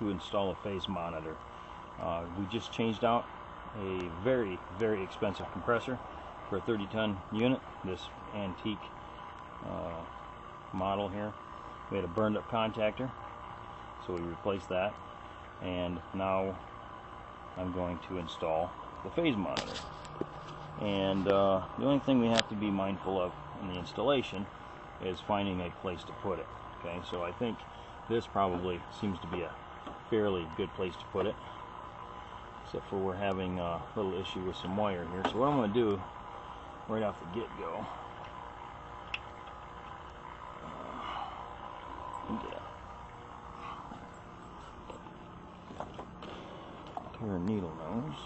to install a phase monitor. We just changed out a very, very expensive compressor for a 30-ton unit, this antique model here. We had a burned up contactor, so we replaced that, and now I'm going to install the phase monitor. And the only thing we have to be mindful of in the installation is finding a place to put it. Okay, so I think this probably seems to be a fairly good place to put it, except for we're having a little issue with some wire here. So what I'm going to do right off the get-go, get a pair of needle nose.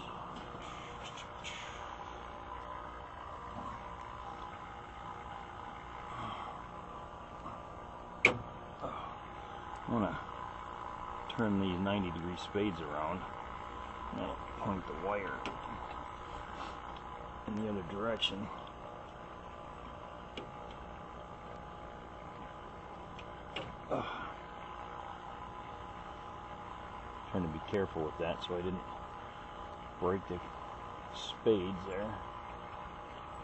I want to turn these 90-degree spades around, and that'll point the wire in the other direction. Trying to be careful with that so I didn't break the spades there,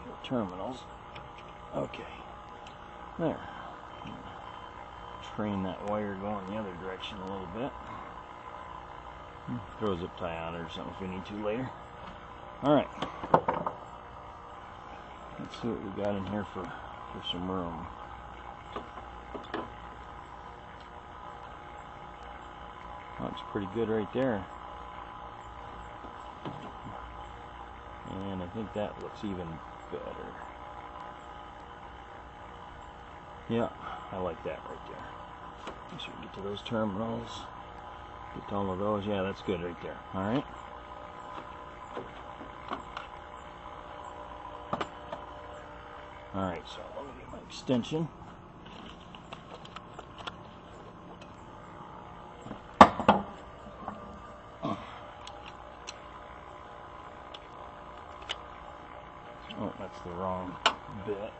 the terminals. Okay, there. Train that wire going the other direction a little bit. Throw a zip tie on it or something if we need to later. Alright, let's see what we got in here for some room. Looks pretty good right there. And I think that looks even better. Yeah, I like that right there. Make sure we get to those terminals. Get to all of those. Yeah, that's good right there. Alright. Alright, so let me get my extension. Oh, that's the wrong bit.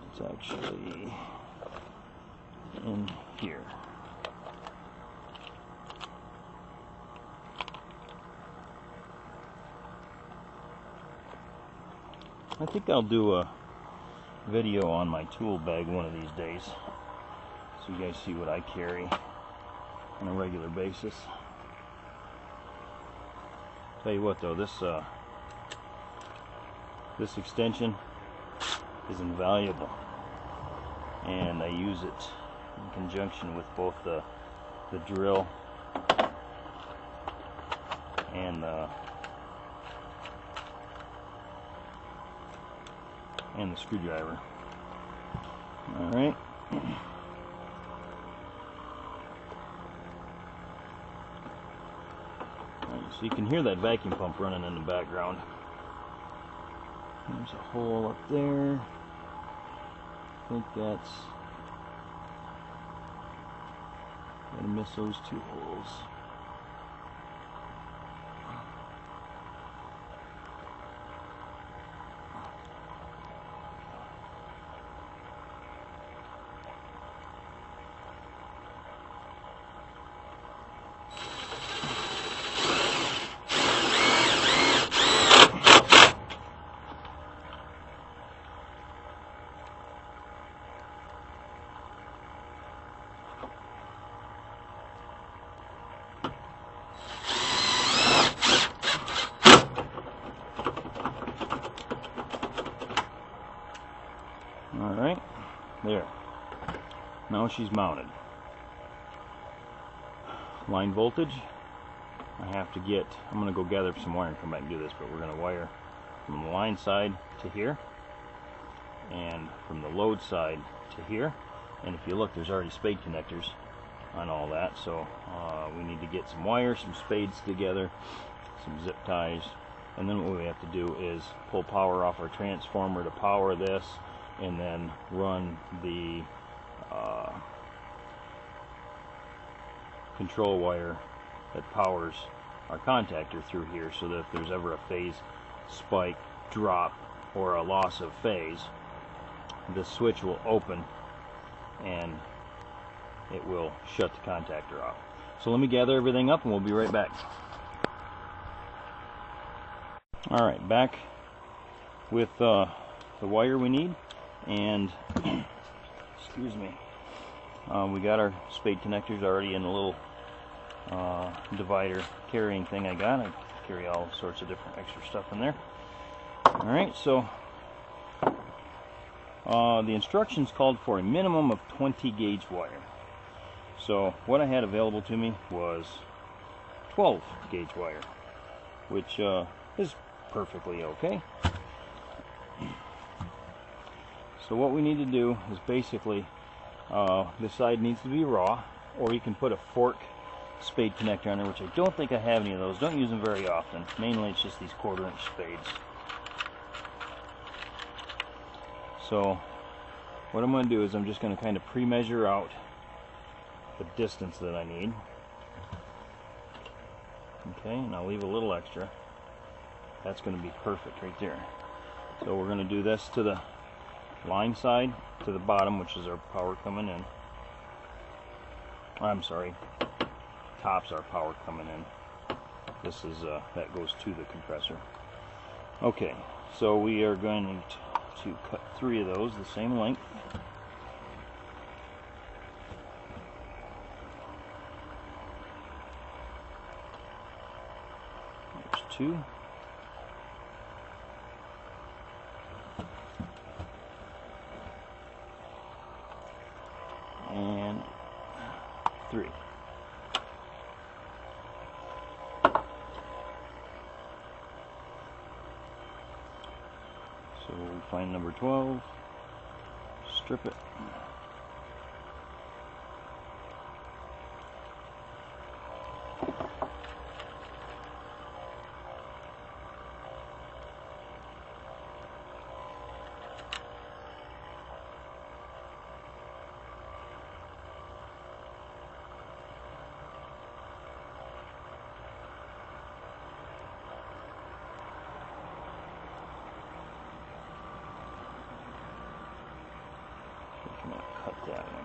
It's actually in here. I think I'll do a video on my tool bag one of these days, so you guys see what I carry on a regular basis. Tell you what though, this extension is invaluable, and I use it in conjunction with both the drill and the screwdriver. Alright. So you can hear that vacuum pump running in the background. There's a hole up there. I think that's... Gotta miss those two holes. Alright, there. Now she's mounted. Line voltage, I have to get, I'm going to go gather some wire and come back and do this, but we're going to wire from the line side to here, and from the load side to here. And if you look, there's already spade connectors on all that, so we need to get some wire, some spades together, some zip ties, and then what we have to do is pull power off our transformer to power this, and then run the control wire that powers our contactor through here, so that if there's ever a phase spike, drop, or a loss of phase, the switch will open and it will shut the contactor off. So let me gather everything up and we'll be right back. Alright, back with the wire we need, and excuse me, we got our spade connectors already in a little divider carrying thing I got. I carry all sorts of different extra stuff in there. Alright, so the instructions called for a minimum of 20 gauge wire. So what I had available to me was 12 gauge wire, which is perfectly okay. So what we need to do is basically, this side needs to be raw, or you can put a fork spade connector on there, which I don't think I have any of those. Don't use them very often. Mainly it's just these 1/4 inch spades. So what I'm going to do is I'm just going to kind of pre-measure out the distance that I need. Okay, and I'll leave a little extra. That's going to be perfect right there. So we're going to do this to the line side, to the bottom, which is our power coming in. I'm sorry, top's our power coming in. This is that goes to the compressor. Okay, so we are going to cut 3 of those the same length. There's 2. And 3. So we'll find number 12, strip it. I'm going to cut that one.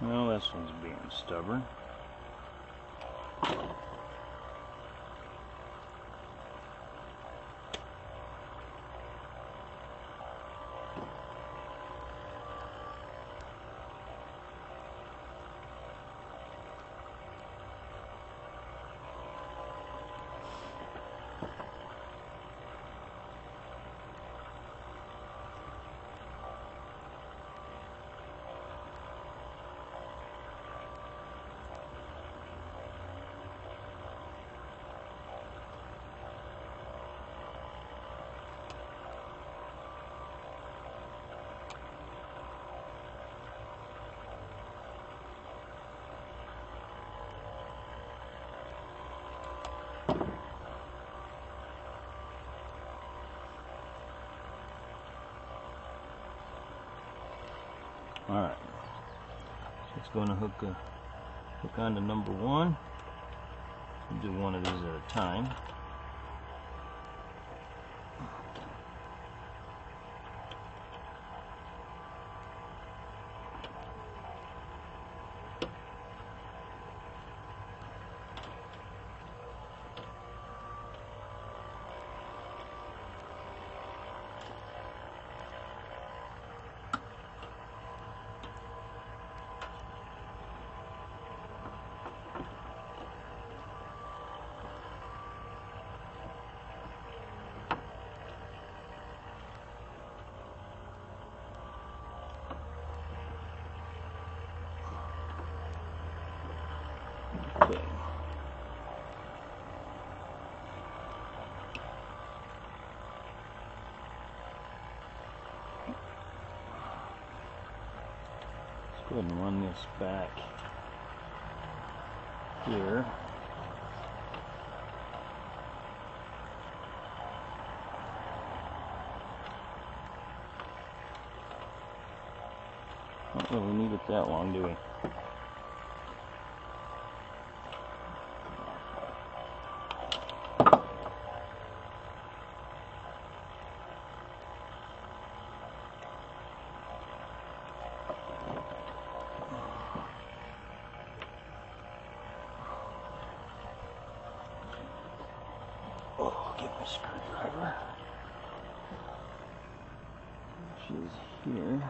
Well, this one's being stubborn. Alright, so it's going to hook on to number 1. We'll do one of these at a time. Go ahead and run this back here. Don't really need it that long, do we? Oh, get my screwdriver. She's here.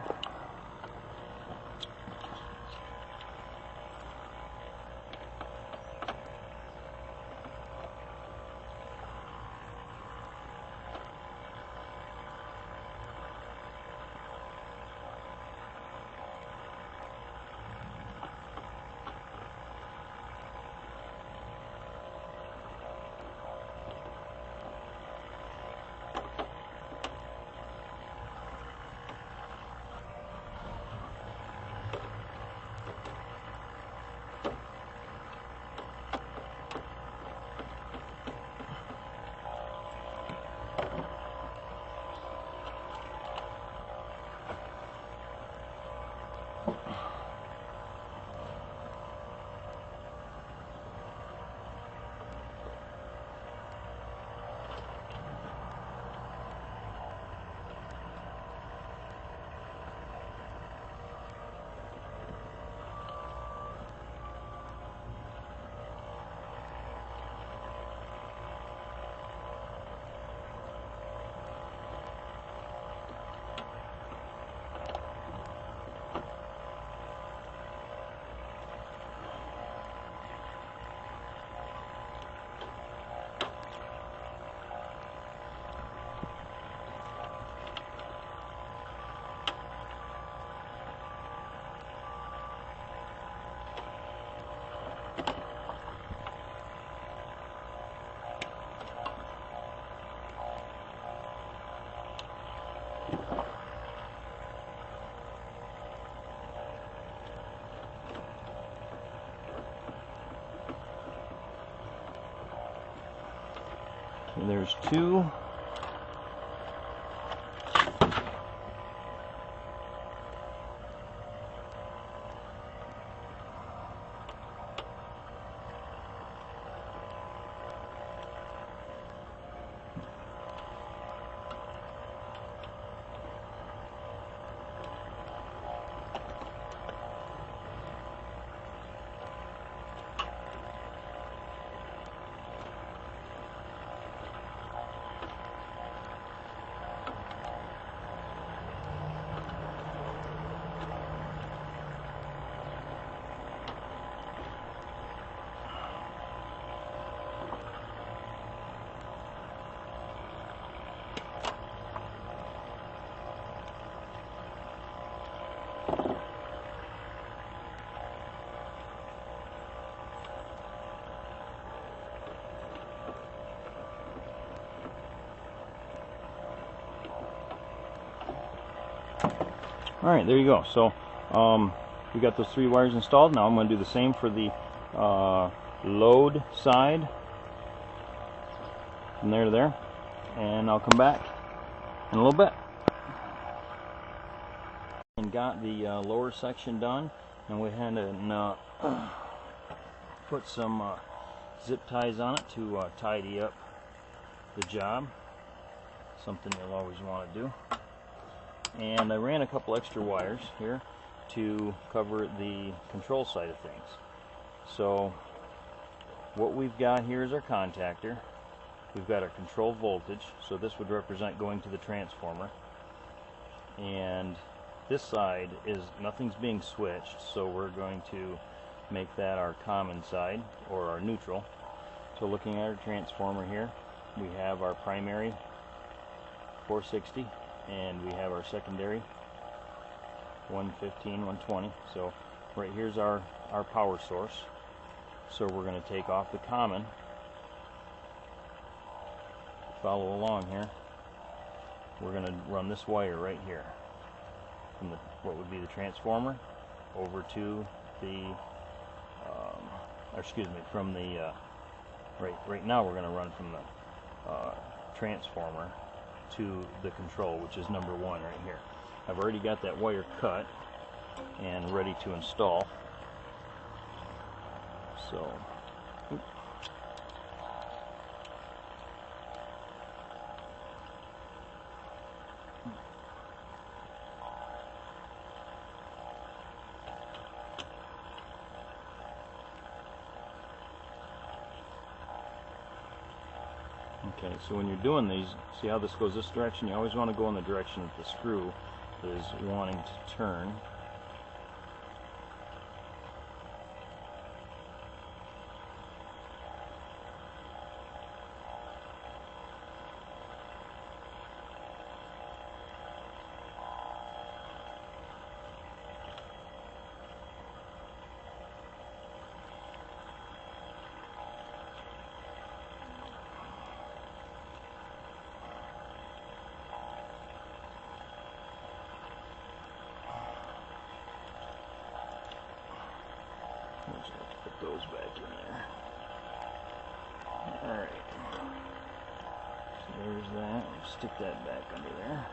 And there's two. Alright, there you go. So we got those 3 wires installed. Now I'm going to do the same for the load side from there to there, and I'll come back in a little bit. And got the lower section done, and we had to put some zip ties on it to tidy up the job. Something you'll always want to do. And I ran a couple extra wires here to cover the control side of things. So what we've got here is our contactor. We've got our control voltage, so this would represent going to the transformer. And this side is nothing's being switched, so we're going to make that our common side, or our neutral. So looking at our transformer here, we have our primary 460, and we have our secondary 115, 120. So right here's our power source. So we're going to take off the common, follow along here. We're going to run this wire right here from what would be the transformer over to the, or excuse me, from the, right now we're going to run from the transformer to the control, which is number 1 right here. I've already got that wire cut and ready to install. So, okay, so when you're doing these, see how this goes this direction? You always want to go in the direction that the screw is wanting to turn. Just have to put those back in there. Alright. So there's that. We'll stick that back under there.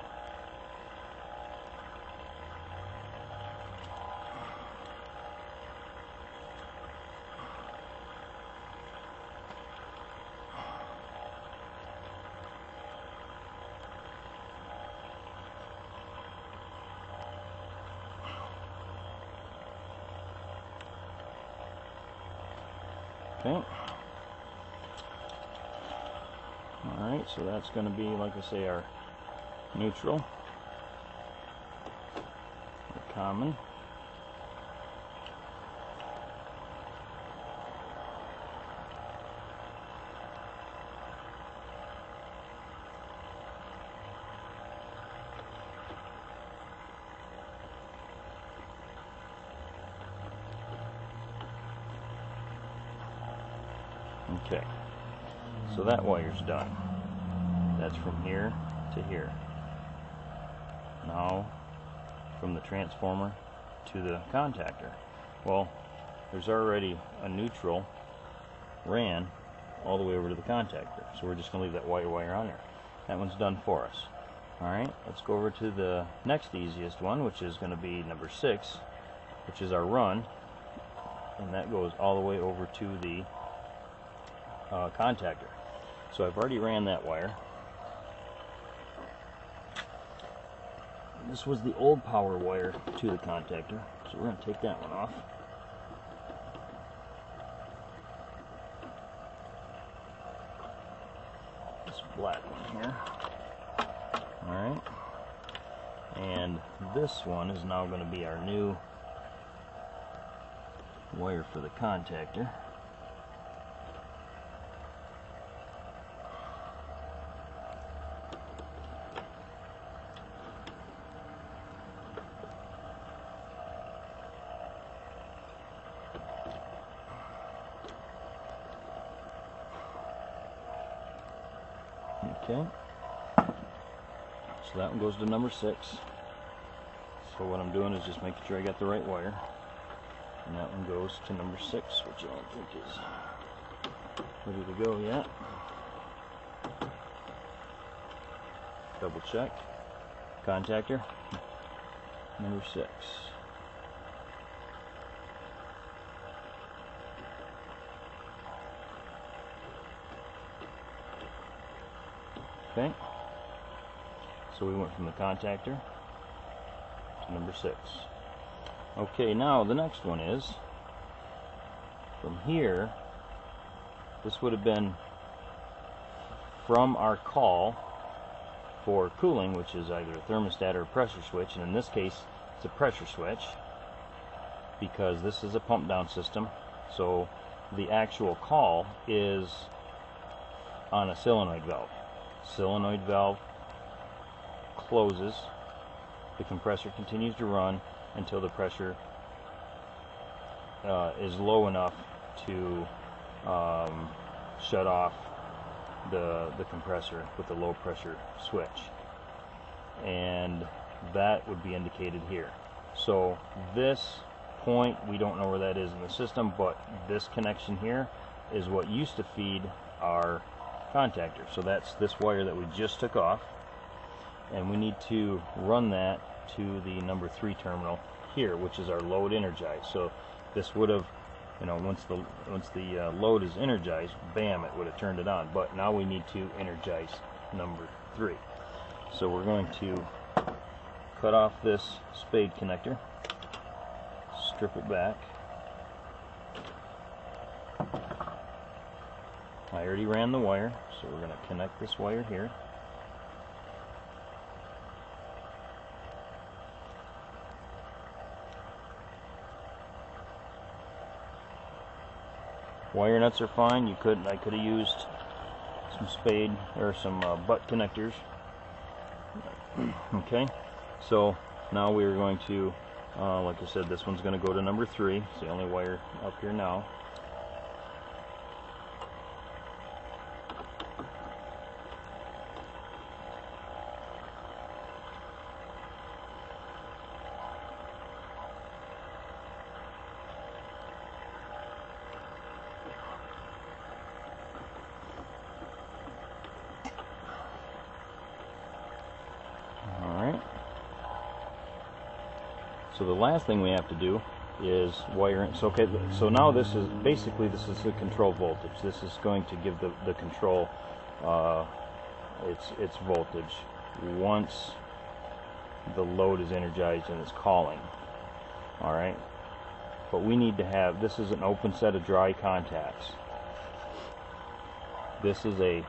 Okay. Alright, so that's going to be, like I say, our neutral, our common. Okay, so that wire's done. That's from here to here. Now, from the transformer to the contactor. Well, there's already a neutral ran all the way over to the contactor, so we're just going to leave that wire on there. That one's done for us. Alright, let's go over to the next easiest one, which is going to be number 6, which is our run, and that goes all the way over to the contactor. So I've already ran that wire. This was the old power wire to the contactor, so we're going to take that one off. This black one here. Alright. And this one is now going to be our new wire for the contactor. Okay, so that one goes to number 6. So what I'm doing is just making sure I got the right wire, and that one goes to number 6, which I don't think is ready to go yet. Double check. Contactor, number 6. Okay, so we went from the contactor to number 6. Okay, now the next one is from here. This would have been from our call for cooling, which is either a thermostat or a pressure switch, and in this case it's a pressure switch because this is a pump down system. So the actual call is on a solenoid valve. Solenoid valve closes, the compressor continues to run until the pressure is low enough to shut off the compressor with the low pressure switch, and that would be indicated here. So this point, we don't know where that is in the system, but this connection here is what used to feed our contactor. So that's this wire that we just took off, and we need to run that to the number 3 terminal here, which is our load energized. So this would have, you know, once the load is energized, bam, it would have turned it on. But now we need to energize number 3. So we're going to cut off this spade connector, strip it back. I already ran the wire, so we're going to connect this wire here. Wire nuts are fine. I could have used some spade or some butt connectors. Okay, so now we're going to, like I said, this one's going to go to number 3. It's the only wire up here now. So the last thing we have to do is wire in. So okay, so now this is basically the control voltage. This is going to give the control its voltage once the load is energized and it's calling. All right, but we need to have, this is an open set of dry contacts. This is a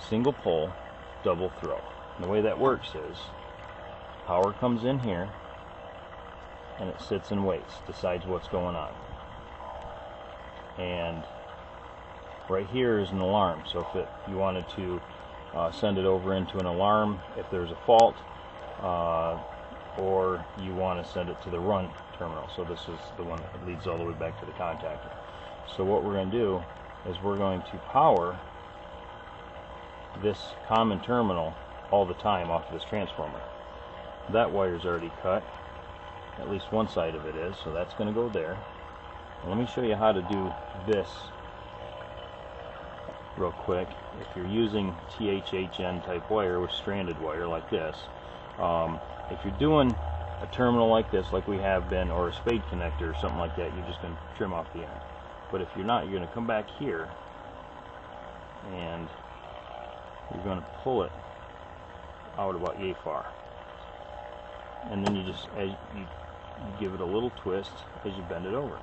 single pole double throw. And the way that works is power comes in here and it sits and waits, decides what's going on. And right here is an alarm. So if you wanted to send it over into an alarm if there's a fault, or you want to send it to the run terminal. So this is the one that leads all the way back to the contactor. So what we're going to do is we're going to power this common terminal all the time off of this transformer. That wire's already cut, at least one side of it is, so that's going to go there. And let me show you how to do this real quick. If you're using THHN type wire with stranded wire like this, if you're doing a terminal like this, like we have been, or a spade connector or something like that, you're just going to trim off the end. But if you're not, you're going to come back here and you're going to pull it out about yay far. And then you just, as you give it a little twist as you bend it over.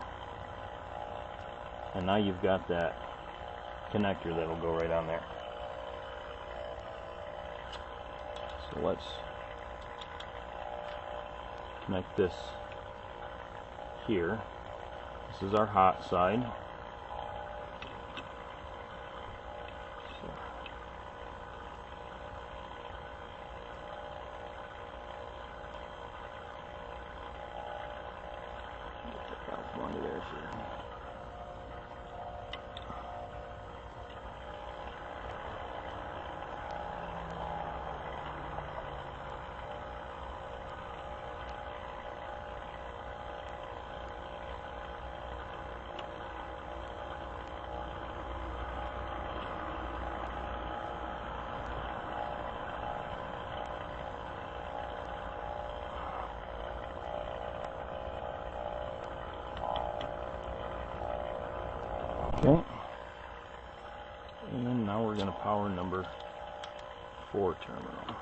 And now you've got that connector that'll go right on there. So let's connect this here. This is our hot side. Okay, and now we're going to power number 4 terminal.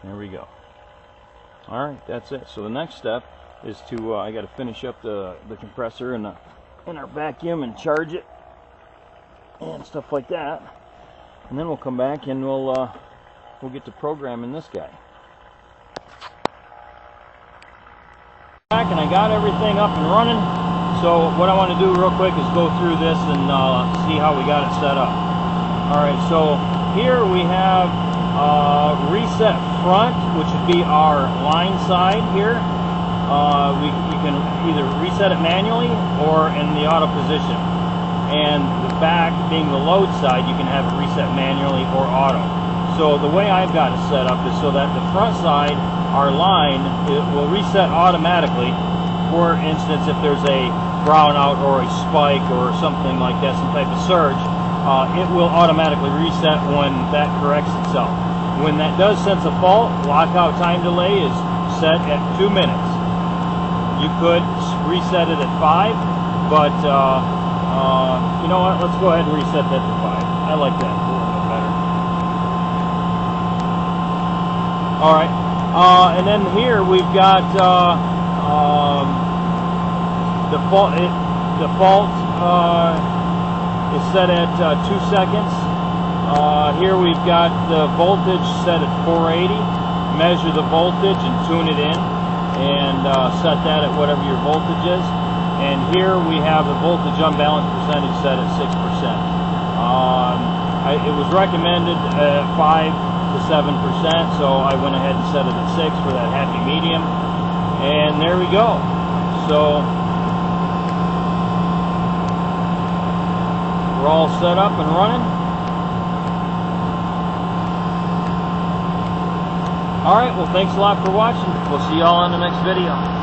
There we go. Alright, that's it. So the next step is to, I got to finish up the compressor and our vacuum and charge it and stuff like that. And then we'll come back and we'll we'll get to programming this guy. Back, and I got everything up and running. So what I want to do real quick is go through this and see how we got it set up. Alright, so here we have reset front, which would be our line side here. You can either reset it manually or in the auto position. And the back, being the load side, you can have it reset manually or auto. So the way I've got it set up is so that the front side, our line, it will reset automatically. For instance, if there's a brownout or a spike or something like that, some type of surge, it will automatically reset when that corrects itself. When that does sense a fault, lockout time delay is set at 2 minutes. You could reset it at 5, but you know what? Let's go ahead and reset that to 5. I like that a little bit better. Alright, and then here we've got default is set at 2 seconds. Here we've got the voltage set at 480. Measure the voltage and tune it in, and set that at whatever your voltage is. And here we have the voltage unbalance percentage set at 6%. It was recommended at 5 to 7%, so I went ahead and set it at 6 for that happy medium. And there we go. So we're all set up and running. Alright, well, thanks a lot for watching. We'll see y'all in the next video.